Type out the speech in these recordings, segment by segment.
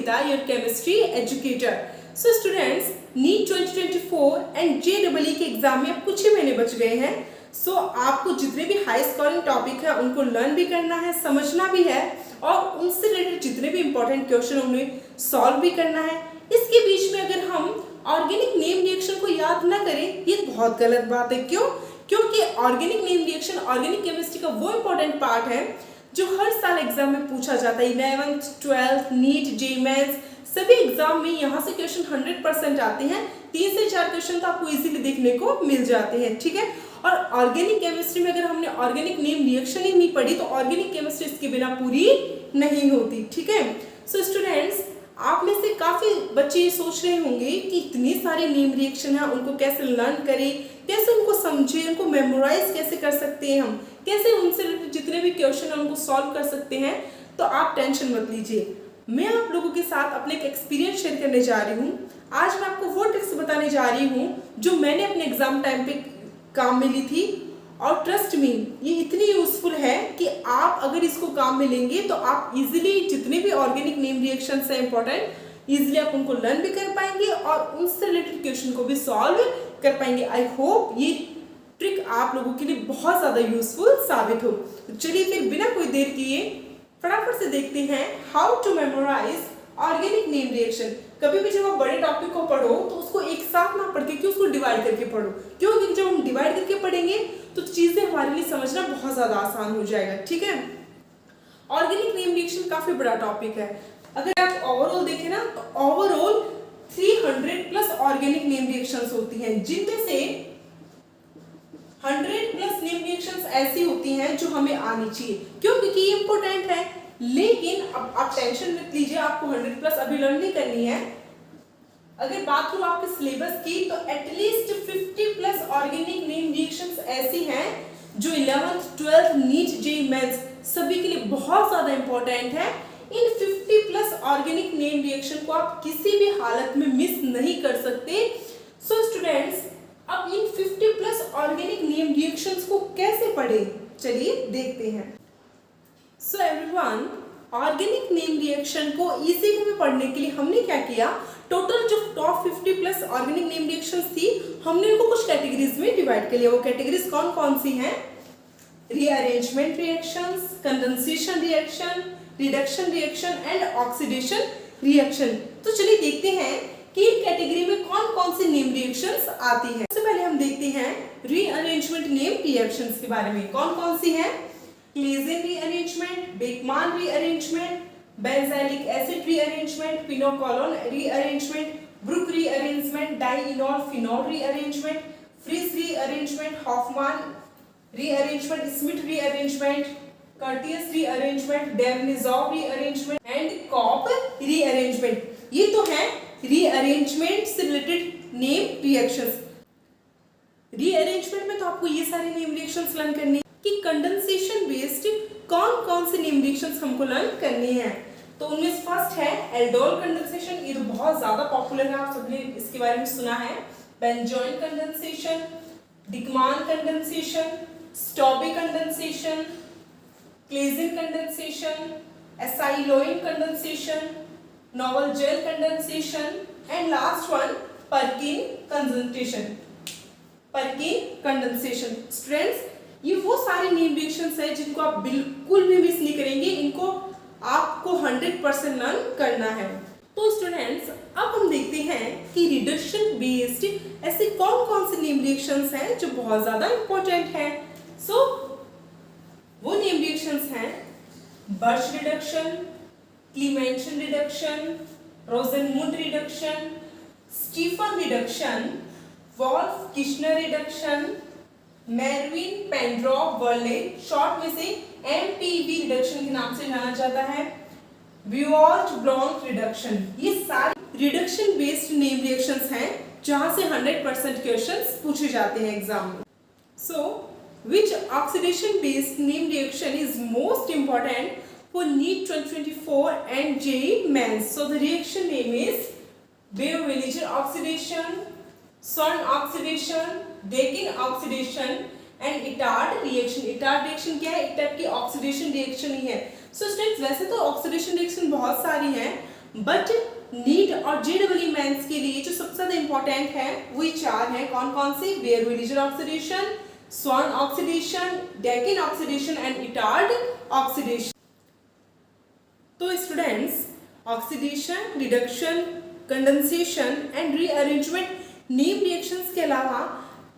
Navita, your chemistry educator. So students, NEET 2024 and JEE के exam में अब कुछ ही महीने बच गए हैं. So आपको जितने भी हाई स्कोरिंग टॉपिक है उनको लर्न भी करना है, समझना भी है और उनसे रिलेटेड जितने भी इंपॉर्टेंट क्वेश्चन उन्हें सॉल्व भी करना है. इसके बीच में अगर हम ऑर्गेनिक नेम रिएक्शन को याद ना करें, ये बहुत गलत बात है. क्यों? क्योंकि organic name reaction organic chemistry का वो इंपॉर्टेंट पार्ट है जो हर साल एग्जाम में पूछा जाता है. 11th, 12th, NEET, JEE Mains सभी एग्जाम में यहाँ से क्वेश्चन 100% आते हैं. 3 से 4 क्वेश्चन तो आपको इजीली देखने को मिल जाते हैं. ठीक है. और ऑर्गेनिक केमिस्ट्री में अगर हमने ऑर्गेनिक नेम रिएक्शन ही नहीं पढ़ी तो ऑर्गेनिक केमिस्ट्री इसके बिना पूरी नहीं होती. ठीक है. सो स्टूडेंट्स, आप में से काफी बच्चे ये सोच रहे होंगे कि इतनी सारी नेम रिएक्शन है, उनको कैसे लर्न करें, कैसे उनको समझें, उनको मेमोराइज कैसे कर सकते हैं, हम कैसे उनसे जितने भी क्वेश्चन है उनको सॉल्व कर सकते हैं. तो आप टेंशन मत लीजिए, मैं आप लोगों के साथ अपने एक एक्सपीरियंस शेयर करने जा रही हूँ. आज मैं आपको वो ट्रिक्स बताने जा रही हूँ जो मैंने अपने एग्जाम टाइम पे काम में ली थी और ट्रस्ट मी, ये इतनी यूजफुल है कि आप अगर इसको काम में लेंगे तो आप इजीली जितने भी ऑर्गेनिक नेम रिएक्शन है इंपॉर्टेंट, इजीली आप उनको लर्न भी कर पाएंगे और उनसे रिलेटेड क्वेश्चन को भी सॉल्व कर पाएंगे. आई होप ये ट्रिक आप लोगों के लिए बहुत ज्यादा यूजफुल साबित हो. तो चलिए फिर बिना कोई देर किए फटाफट से देखते हैं how to memorise organic name reaction. कभी भी जब आप बड़े टॉपिक को पढ़ो तो उसको एक साथ ना पढ़ के उसको डिवाइड करके पढ़ो. क्यों? क्योंकि जब हम डिवाइड करके पढ़ेंगे तो चीजें हमारे लिए समझना बहुत ज्यादा आसान हो जाएगा. ठीक है. ऑर्गेनिक नेम रिएक्शन काफी बड़ा टॉपिक है. अगर आप ओवरऑल देखें ना तो ओवरऑल 300+ ऑर्गेनिक नेम रिएक्शंस होती हैं, जिनमें से 100+ नेम रिएक्शंस ऐसी होती हैं जो हमें आनी चाहिए. क्यों? क्योंकि ये इंपॉर्टेंट है. लेकिन अब आप टेंशन मत लीजिए, आपको 100+ अभी लर्न नहीं करनी है. अगर बात करूं आपके सिलेबस की तो एटलीस्ट 50+ ऑर्गेनिक नेम रिएक्शंस ऐसी हैं जो 11th, 12th, NEET, JEE Mains सभी के लिए बहुत ज्यादा इंपॉर्टेंट है. इन 50+ ऑर्गेनिक नेम रिएक्शन को आप किसी भी हालत में मिस नहीं कर सकते. सो स्टूडेंट्स, अब इन 50+ ऑर्गेनिक नेम रिएक्शंस को कैसे पढ़ें, चलिए देखते हैं. So everyone, organic name reaction को इजीली में पढ़ने के लिए हमने क्या किया, टोटल जो टॉप 50+ ऑर्गेनिक नेम रिएक्शंस थी हमने इनको कुछ कैटेगरीज में डिवाइड कर लिया. वो कैटेगरीज कौन कौन सी हैं? Rearrangement reactions, condensation reaction, reduction reaction and oxidation reaction. तो चलिए देखते हैं कि इन कैटेगरी में कौन कौन सी नेम रिएक्शंस आती हैं. सबसे पहले हम देखते हैं रीअरेंजमेंट नेम रिएक्शंस के बारे में. कौन कौन सी हैं? Claisen rearrangement, Beckmann rearrangement, benzilic acid rearrangement, pinacolone rearrangement, Brook rearrangement, dienol phenol rearrangement, Fries rearrangement, Hofmann rearrangement, Smith rearrangement, Curtius rearrangement, Demjanov rearrangement and Cope rearrangement. ये तो है रीअरेंजमेंट से रिलेटेड नेम रिएक्शंस. रीअरेंजमेंट में तो आपको ये सारे name reactions learn करनी कि कंडेंसेशन बेस्ड कौन कौन से नेम रिएक्शंस हमको लर्न करनी है. तो उनमें फर्स्ट है एल्डोल कंडेंसेशन. ये तो बहुत ज्यादा पॉपुलर है, आप सबने इसके बारे में सुना है. Benzoin condensation, Dieckmann condensation, Stobbe condensation, Claisen condensation, acyloin condensation, Knoevenagel condensation and last one Perkin condensation. Perkin condensation. Students, ये वो सारे नेम रिएक्शंस है जिनको आप बिल्कुल भी मिस नहीं करेंगे. इनको आपको 100% लर्न करना है. तो स्टूडेंट्स, अब हम देखते हैं कि रिडक्शन बेस्ड ऐसे कौन कौन से नेम रिएक्शंस हैं जो बहुत ज्यादा इंपॉर्टेंट हैं. सो वो नेम रिएक्शंस हैं Birch reduction, Clemmensen reduction, Rosenmund reduction, Stephen reduction, Wolff Kishner reduction, Meerwein Ponndorf Verley, short में से एमपीवी रिडक्शन के नाम से जाना जाता है, ब्यूआर्ट ब्लॉन्क रिडक्शन. ये सारे रिडक्शन बेस्ड नेम रिएक्शंस हैं जहां से 100% क्वेश्चंस पूछे जाते हैं एग्जाम में. सो which oxidation based name reaction is most important for NEET 2024 and JEE Mains? So the reaction name is Beer-Williger oxidation, Son oxidation, Dakin oxidation and Itard reaction. Itard reaction क्या है? एक type की oxidation reaction ही है. So students, वैसे तो oxidation reaction बहुत सारी हैं, बट नीट और जेईई मेंस के लिए जो सबसे ज्यादा इंपॉर्टेंट है वही 4 हैं। कौन कौन से? Baeyer Villiger oxidation, Swern oxidation, Dakin oxidation and Etard oxidation. तो students, oxidation, reduction, condensation and rearrangement name reactions के अलावा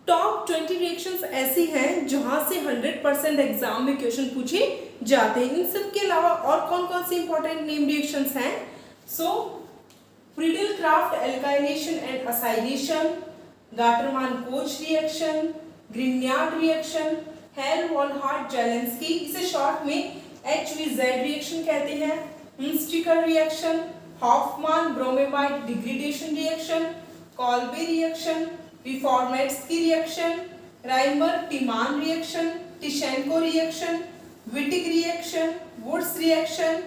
टॉप 20 रिएक्शंस ऐसी हैं जहां से 100% एग्जाम में क्वेश्चन पूछे जाते हैं। इन सब के अलावा और कौन कौन से इंपॉर्टेंट नेम रिएक्शंस हैं? So Friedel Crafts alkylation and acylation, Gattermann Koch reaction, Grignard reaction, Hell Volhard Zelinsky, इसे शॉर्ट में HVZ रिएक्शन कहते हैं, Hunsdiecker reaction, Hofmann bromamide degradation reaction, Kolbe reaction, Reformatsky reaction, Reimer Tiemann reaction, Tishchenko reaction, Wittig reaction, Wurtz reaction,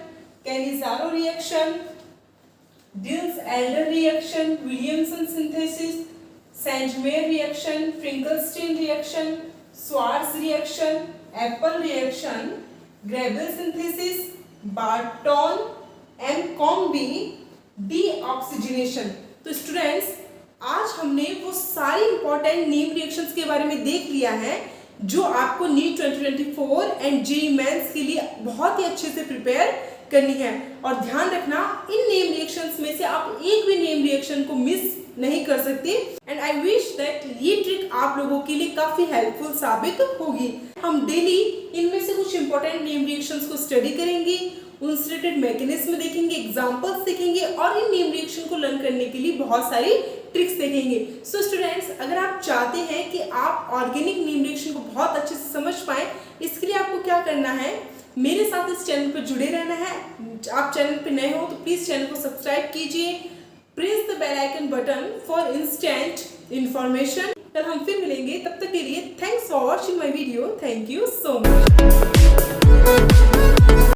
Cannizzaro reaction, Diels Alder reaction, Williamson synthesis, Sandmeyer reaction, Finkelstein reaction, Swarts reaction, Appel reaction, Gabriel synthesis, Barton and McCombie deoxygenation. तो students, आज हमने वो सारी important name reactions के बारे में देख लिया है जो आपको नीट 2024 एंड जेईई मेंस के लिए बहुत ही अच्छे से प्रिपेयर करनी है। और ध्यान रखना, इन नेम रिएक्शंस में से आप एक भी नेम रिएक्शन को मिस नहीं कर सकते। एंड आई विश दैट ये ट्रिक आप लोगों के लिए काफी हेल्पफुल साबित होगी। हम डेली इनमें से कुछ इंपॉर्टेंट नेम रिएक्शंस को स्टडी करेंगे, उनसे रिलेटेड मैकेनिज्म देखेंगे, एग्जांपल्स देखेंगे और इन नेम रिएक्शन को लर्न करने के लिए बहुत सारी ट्रिक्स देखेंगे। सो स्टूडेंट्स, अगर आप चाहते हैं कि आप ऑर्गेनिक नेम रिएक्शन को बहुत अच्छे से समझ पाएं, इसके लिए आपको क्या करना है, मेरे साथ इस चैनल पर जुड़े रहना है। आप चैनल पर नए हो तो प्लीज चैनल को सब्सक्राइब कीजिए, press the bell icon button for instant information. कल हम फिर मिलेंगे, तब तक के लिए thanks for watching my video. Thank you so much.